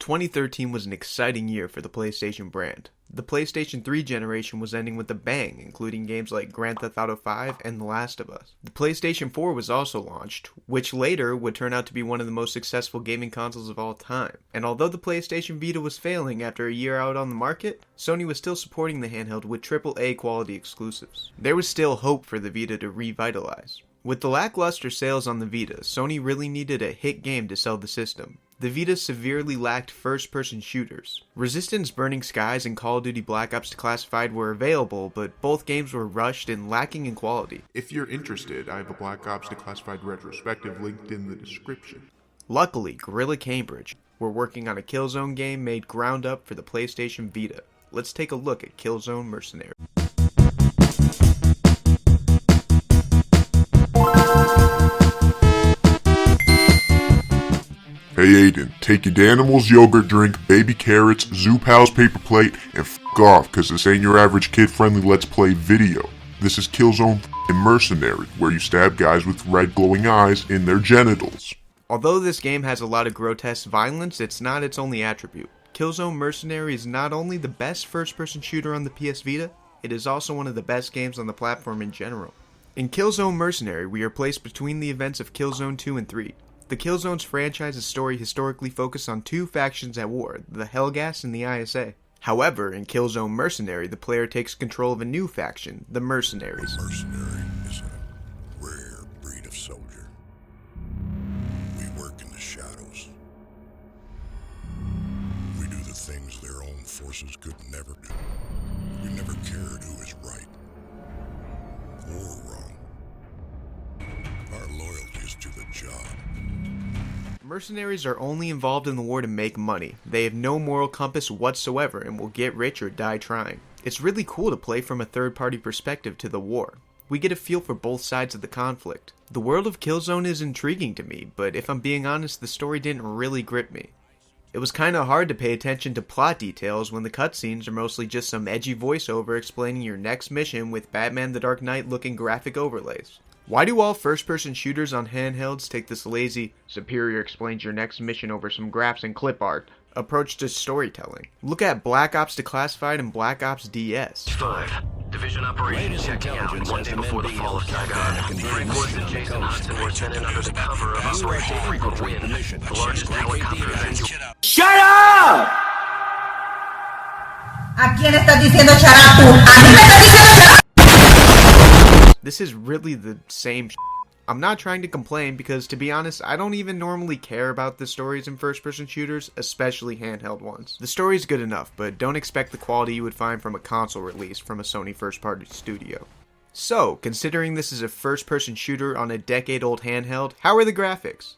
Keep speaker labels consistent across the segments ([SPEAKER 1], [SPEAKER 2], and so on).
[SPEAKER 1] 2013 was an exciting year for the PlayStation brand. The PlayStation 3 generation was ending with a bang, including games like Grand Theft Auto 5 and The Last of Us. The PlayStation 4 was also launched, which later would turn out to be one of the most successful gaming consoles of all time. And although the PlayStation Vita was failing after a year out on the market, Sony was still supporting the handheld with AAA quality exclusives. There was still hope for the Vita to revitalize. With the lackluster sales on the Vita, Sony really needed a hit game to sell the system. The Vita severely lacked first-person shooters. Resistance Burning Skies and Call of Duty Black Ops Declassified were available, but both games were rushed and lacking in quality.
[SPEAKER 2] If you're interested, I have a Black Ops Declassified Retrospective linked in the description.
[SPEAKER 1] Luckily, Guerrilla Cambridge were working on a Killzone game made ground up for the PlayStation Vita. Let's take a look at Killzone Mercenary.
[SPEAKER 2] Hey Aiden, take your Danimals yogurt drink, baby carrots, Zoo Pals paper plate, and f*** off, cause this ain't your average kid-friendly Let's Play video. This is Killzone Mercenary, where you stab guys with red glowing eyes in their genitals.
[SPEAKER 1] Although this game has a lot of grotesque violence, it's not its only attribute. Killzone Mercenary is not only the best first-person shooter on the PS Vita, it is also one of the best games on the platform in general. In Killzone Mercenary, we are placed between the events of Killzone 2 and 3. The Killzone's franchise's story historically focused on two factions at war, the Helghast and the ISA. However, in Killzone Mercenary, the player takes control of a new faction, the Mercenaries.
[SPEAKER 3] A mercenary is a rare breed of soldier. We work in the shadows. We do the things their own forces could never do. We never cared who is right or wrong. Our loyalty is to the job.
[SPEAKER 1] Mercenaries are only involved in the war to make money. They have no moral compass whatsoever and will get rich or die trying. It's really cool to play from a third-party perspective to the war. We get a feel for both sides of the conflict. The world of Killzone is intriguing to me, but if I'm being honest, the story didn't really grip me. It was kinda hard to pay attention to plot details when the cutscenes are mostly just some edgy voiceover explaining your next mission with Batman the Dark Knight looking graphic overlays. Why do all first-person shooters on handhelds take this lazy, superior explains your next mission over some graphs and clip art approach to storytelling? Look at Black Ops Declassified and Black Ops DS.
[SPEAKER 4] 5. Division operations checking out one day before the fall of Saigon. Frank Woods and Jason Hudson were sent in under the cover of Operation Frequent Wind, the largest helicopter event.
[SPEAKER 5] Shut up! ¿A quién estás diciendo shut up tú? ¿A mí me estás diciendo shut up?
[SPEAKER 1] This is really the same sh**. I'm not trying to complain because, to be honest, I don't even normally care about the stories in first-person shooters, especially handheld ones. The story's good enough, but don't expect the quality you would find from a console release from a Sony first-party studio. So, considering this is a first-person shooter on a decade-old handheld, how are the graphics?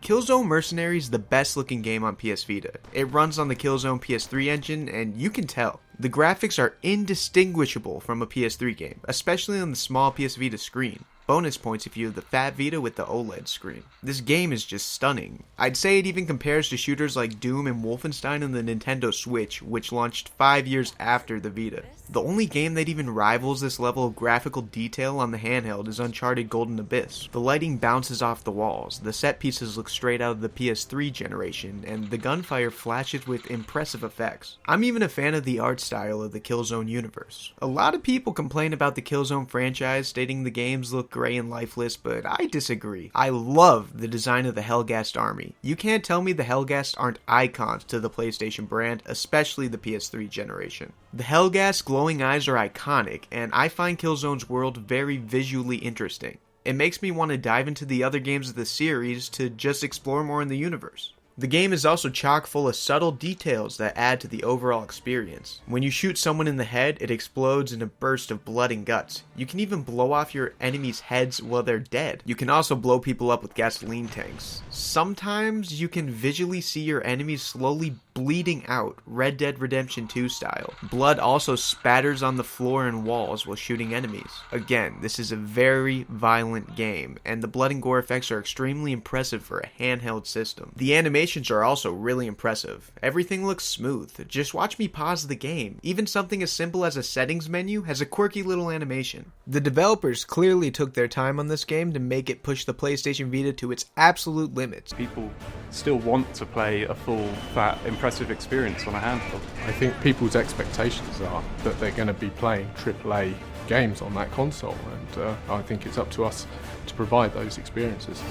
[SPEAKER 1] Killzone Mercenary is the best looking game on PS Vita. It runs on the Killzone PS3 engine, and you can tell. The graphics are indistinguishable from a PS3 game, especially on the small PS Vita screen. Bonus points if you have the fat Vita with the OLED screen. This game is just stunning. I'd say it even compares to shooters like Doom and Wolfenstein on the Nintendo Switch, which launched 5 years after the Vita. The only game that even rivals this level of graphical detail on the handheld is Uncharted Golden Abyss. The lighting bounces off the walls, the set pieces look straight out of the PS3 generation, and the gunfire flashes with impressive effects. I'm even a fan of the art style of the Killzone universe. A lot of people complain about the Killzone franchise, stating the games look gray and lifeless, but I disagree. I love the design of the Helghast army. You can't tell me the Helghast aren't icons to the PlayStation brand, especially the PS3 generation. The Helghast glowing eyes are iconic, and I find Killzone's world very visually interesting. It makes me want to dive into the other games of the series to just explore more in the universe. The game is also chock full of subtle details that add to the overall experience. When you shoot someone in the head, it explodes in a burst of blood and guts. You can even blow off your enemies' heads while they're dead. You can also blow people up with gasoline tanks. Sometimes you can visually see your enemies slowly bleeding out, Red Dead Redemption 2 style. Blood also spatters on the floor and walls while shooting enemies. Again, this is a very violent game, and the blood and gore effects are extremely impressive for a handheld system. The animation animations are also really impressive. Everything looks smooth. Just watch me pause the game. Even something as simple as a settings menu has a quirky little animation. The developers clearly took their time on this game to make it push the PlayStation Vita to its absolute limits.
[SPEAKER 6] People still want to play a full, fat, impressive experience on a handheld.
[SPEAKER 7] I think people's expectations are that they're going to be playing AAA games on that console, and I think it's up to us to provide those experiences.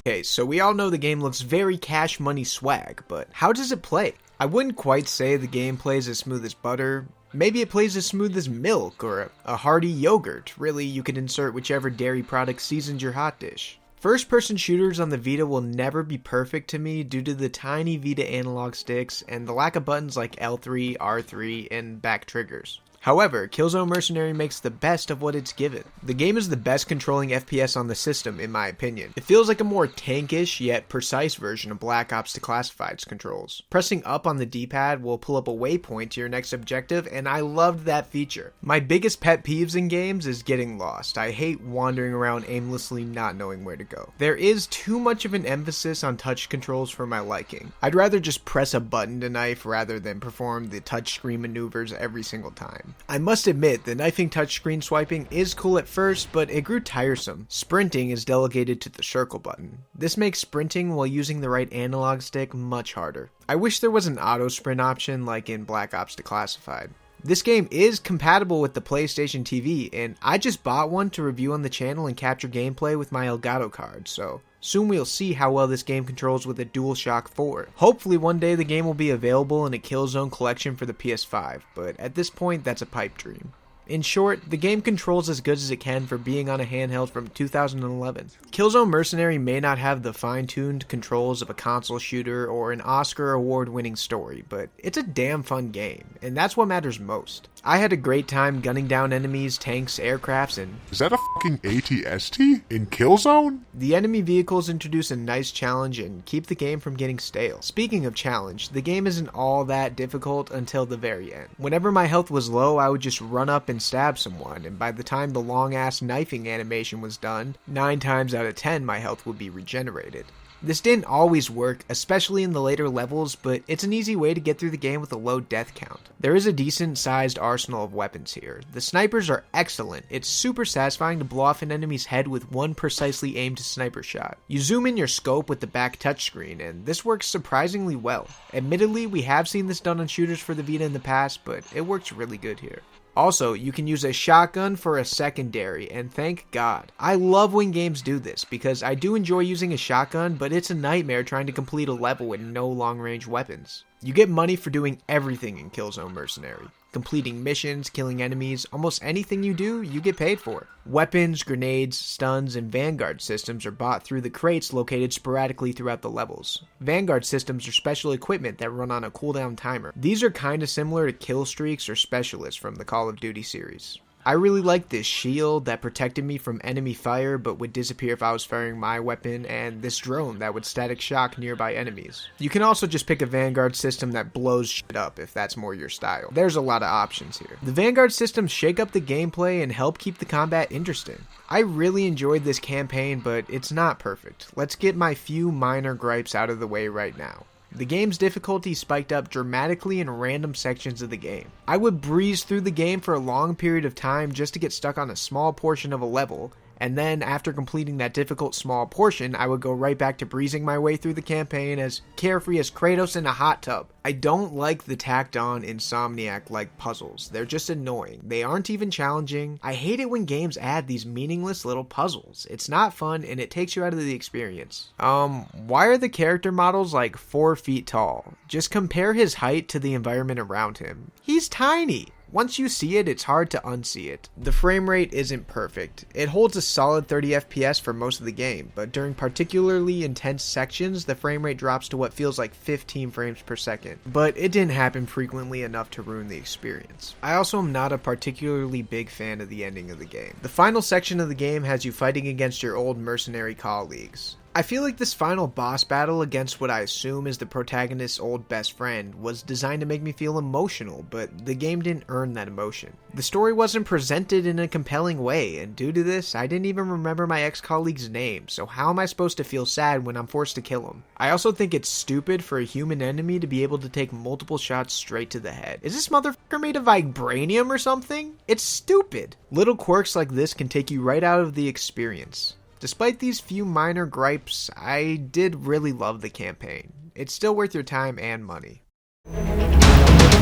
[SPEAKER 1] Okay, so we all know the game looks very cash money swag, but how does it play? I wouldn't quite say the game plays as smooth as butter. Maybe it plays as smooth as milk or a hearty yogurt. Really, you can insert whichever dairy product seasons your hot dish. First-person shooters on the Vita will never be perfect to me due to the tiny Vita analog sticks and the lack of buttons like L3, R3, and back triggers. However, Killzone Mercenary makes the best of what it's given. The game is the best controlling FPS on the system, in my opinion. It feels like a more tankish yet precise version of Black Ops Declassified's controls. Pressing up on the D-pad will pull up a waypoint to your next objective, and I loved that feature. My biggest pet peeves in games is getting lost. I hate wandering around aimlessly not knowing where to go. There is too much of an emphasis on touch controls for my liking. I'd rather just press a button to knife rather than perform the touchscreen maneuvers every single time. I must admit, the knifing touchscreen swiping is cool at first, but it grew tiresome. Sprinting is delegated to the circle button. This makes sprinting while using the right analog stick much harder. I wish there was an auto sprint option like in Black Ops Declassified. This game is compatible with the PlayStation TV, and I just bought one to review on the channel and capture gameplay with my Elgato card, so soon we'll see how well this game controls with a DualShock 4. Hopefully one day the game will be available in a Killzone collection for the PS5, but at this point that's a pipe dream. In short, the game controls as good as it can for being on a handheld from 2011. Killzone Mercenary may not have the fine-tuned controls of a console shooter or an Oscar award-winning story, but it's a damn fun game, and that's what matters most. I had a great time gunning down enemies, tanks, aircrafts, and
[SPEAKER 2] Is that a fucking ATST in Killzone?
[SPEAKER 1] the enemy vehicles introduce a nice challenge and keep the game from getting stale. Speaking of challenge, the game isn't all that difficult until the very end. Whenever my health was low, I would just run up and stab someone, and by the time the long-ass knifing animation was done, 9 times out of 10 my health would be regenerated. This didn't always work, especially in the later levels, but it's an easy way to get through the game with a low death count. There is a decent sized arsenal of weapons here. The snipers are excellent. It's super satisfying to blow off an enemy's head with one precisely aimed sniper shot. You zoom in your scope with the back touchscreen, and this works surprisingly well. Admittedly, we have seen this done on shooters for the Vita in the past, but it works really good here. Also, you can use a shotgun for a secondary, and thank God. I love when games do this, because I do enjoy using a shotgun, but it's a nightmare trying to complete a level with no long-range weapons. You get money for doing everything in Killzone Mercenary. Completing missions, killing enemies, almost anything you do, you get paid for. Weapons, grenades, stuns, and Vanguard systems are bought through the crates located sporadically throughout the levels. Vanguard systems are special equipment that run on a cooldown timer. These are kinda similar to kill streaks or specialists from the Call of Duty series. I really liked this shield that protected me from enemy fire but would disappear if I was firing my weapon, and this drone that would static shock nearby enemies. You can also just pick a Vanguard system that blows shit up if that's more your style. There's a lot of options here. The Vanguard systems shake up the gameplay and help keep the combat interesting. I really enjoyed this campaign, but it's not perfect. Let's get my few minor gripes out of the way right now. The game's difficulty spiked up dramatically in random sections of the game. I would breeze through the game for a long period of time just to get stuck on a small portion of a level, and then after completing that difficult small portion, I would go right back to breezing my way through the campaign as carefree as Kratos in a hot tub. I don't like the tacked on Insomniac-like puzzles. They're just annoying. They aren't even challenging. I hate it when games add these meaningless little puzzles. It's not fun and it takes you out of the experience. Why are the character models like 4 feet tall? Just compare his height to the environment around him. He's tiny. Once you see it, it's hard to unsee it. The frame rate isn't perfect. It holds a solid 30 FPS for most of the game, but during particularly intense sections, the frame rate drops to what feels like 15 frames per second. But it didn't happen frequently enough to ruin the experience. I also am not a particularly big fan of the ending of the game. The final section of the game has you fighting against your old mercenary colleagues. I feel like this final boss battle against what I assume is the protagonist's old best friend was designed to make me feel emotional, but the game didn't earn that emotion. The story wasn't presented in a compelling way, and due to this, I didn't even remember my ex-colleague's name, so how am I supposed to feel sad when I'm forced to kill him? I also think it's stupid for a human enemy to be able to take multiple shots straight to the head. Is this motherfucker made of vibranium or something? It's stupid. Little quirks like this can take you right out of the experience. Despite these few minor gripes, I did really love the campaign. It's still worth your time and money.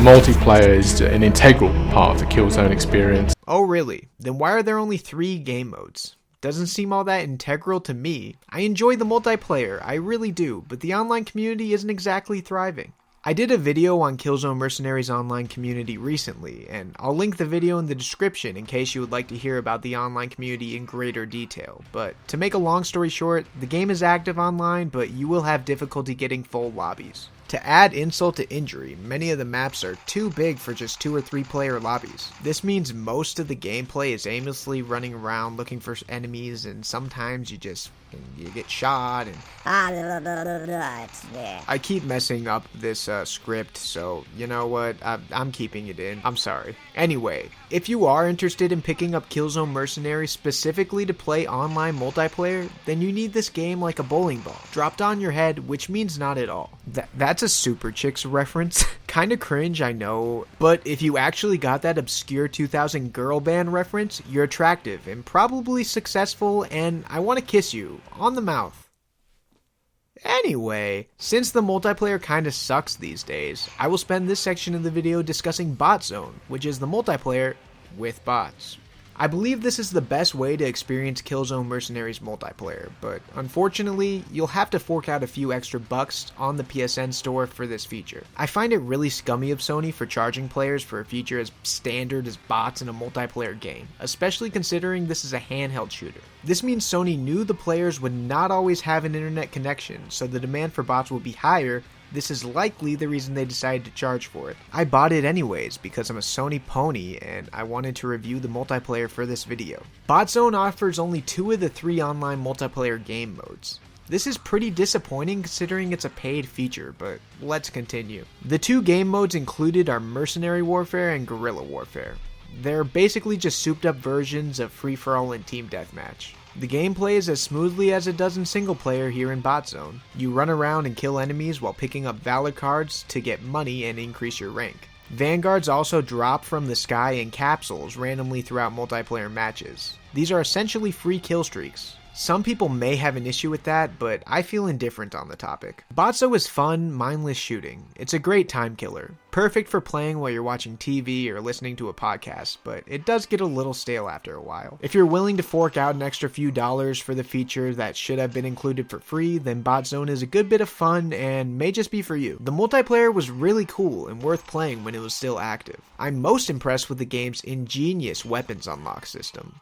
[SPEAKER 7] Multiplayer is an integral part of the Killzone experience.
[SPEAKER 1] Oh really? Then why are there only 3 game modes? Doesn't seem all that integral to me. I enjoy the multiplayer, I really do, but the online community isn't exactly thriving. I did a video on Killzone Mercenary's online community recently, and I'll link the video in the description in case you would like to hear about the online community in greater detail. But to make a long story short, the game is active online, but you will have difficulty getting full lobbies. To add insult to injury, many of the maps are too big for just 2 or 3 player lobbies. This means most of the gameplay is aimlessly running around looking for enemies, and sometimes you get shot and I keep messing up this script, so you know what, I'm keeping it in. I'm sorry. Anyway, if you are interested in picking up Killzone Mercenary specifically to play online multiplayer, then you need this game like a bowling ball, dropped on your head, which means not at all. That's a Super Chicks reference. Kinda cringe, I know, but if you actually got that obscure 2000 girl band reference, you're attractive and probably successful, and I want to kiss you on the mouth. Anyway, since the multiplayer kinda sucks these days, I will spend this section of the video discussing Bot Zone, which is the multiplayer with bots. I believe this is the best way to experience Killzone Mercenary's multiplayer, but unfortunately, you'll have to fork out a few extra bucks on the PSN store for this feature. I find it really scummy of Sony for charging players for a feature as standard as bots in a multiplayer game, especially considering this is a handheld shooter. This means Sony knew the players would not always have an internet connection, so the demand for bots will be higher. This is likely the reason they decided to charge for it. I bought it anyways because I'm a Sony pony and I wanted to review the multiplayer for this video. BotZone offers only 2 of the 3 online multiplayer game modes. This is pretty disappointing considering it's a paid feature, but let's continue. The 2 game modes included are Mercenary Warfare and Guerrilla Warfare. They're basically just souped up versions of free-for-all and team deathmatch. The game plays as smoothly as it does in single player here in Bot Zone. You run around and kill enemies while picking up Valor cards to get money and increase your rank. Vanguards also drop from the sky in capsules randomly throughout multiplayer matches. These are essentially free kill streaks. Some people may have an issue with that, but I feel indifferent on the topic. Botzo is fun, mindless shooting. It's a great time killer. Perfect for playing while you're watching TV or listening to a podcast, but it does get a little stale after a while. If you're willing to fork out an extra few dollars for the feature that should have been included for free, then BotZone is a good bit of fun and may just be for you. The multiplayer was really cool and worth playing when it was still active. I'm most impressed with the game's ingenious weapons unlock system.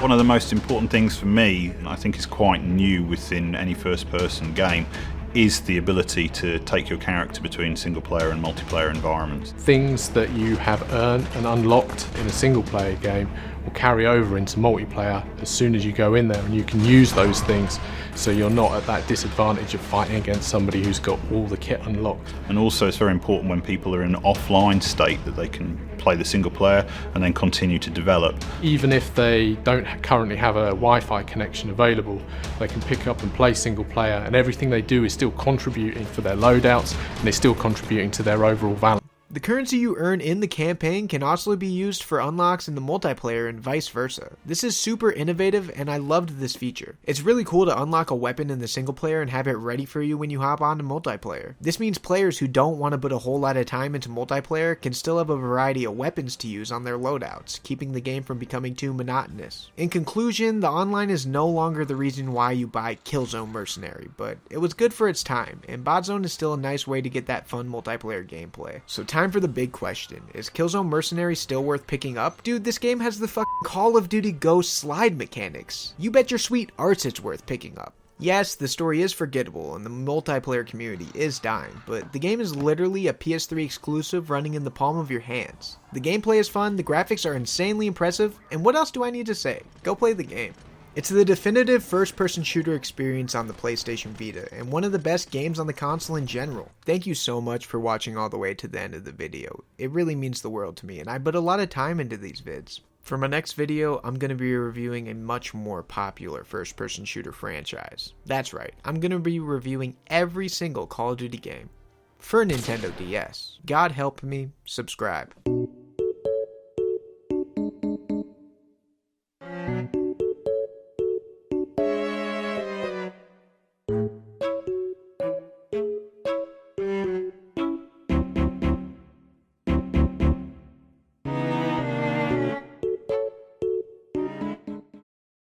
[SPEAKER 8] One of the most important things for me, and I think is quite new within any first-person game, is the ability to take your character between single-player and multiplayer environments.
[SPEAKER 7] Things that you have earned and unlocked in a single-player game will carry over into multiplayer as soon as you go in there, and you can use those things so you're not at that disadvantage of fighting against somebody who's got all the kit unlocked.
[SPEAKER 8] And also it's very important when people are in an offline state that they can play the single player and then continue to develop.
[SPEAKER 7] Even if they don't currently have a Wi-Fi connection available, they can pick up and play single player, and everything they do is still contributing for their loadouts, and they're still contributing to their overall value.
[SPEAKER 1] The currency you earn in the campaign can also be used for unlocks in the multiplayer and vice versa. This is super innovative and I loved this feature. It's really cool to unlock a weapon in the single player and have it ready for you when you hop onto multiplayer. This means players who don't want to put a whole lot of time into multiplayer can still have a variety of weapons to use on their loadouts, keeping the game from becoming too monotonous. In conclusion, the online is no longer the reason why you buy Killzone Mercenary, but it was good for its time, and BotZone is still a nice way to get that fun multiplayer gameplay. So time for the big question. Is Killzone Mercenary still worth picking up? Dude, this game has the fucking Call of Duty Ghost slide mechanics. You bet your sweet arts it's worth picking up. Yes, the story is forgettable and the multiplayer community is dying, but the game is literally a PS3 exclusive running in the palm of your hands. The gameplay is fun, the graphics are insanely impressive, and what else do I need to say? Go play the game. It's the definitive first-person shooter experience on the PlayStation Vita, and one of the best games on the console in general. Thank you so much for watching all the way to the end of the video. It really means the world to me, and I put a lot of time into these vids. For my next video, I'm going to be reviewing a much more popular first-person shooter franchise. That's right, I'm going to be reviewing every single Call of Duty game for Nintendo DS. God help me, subscribe.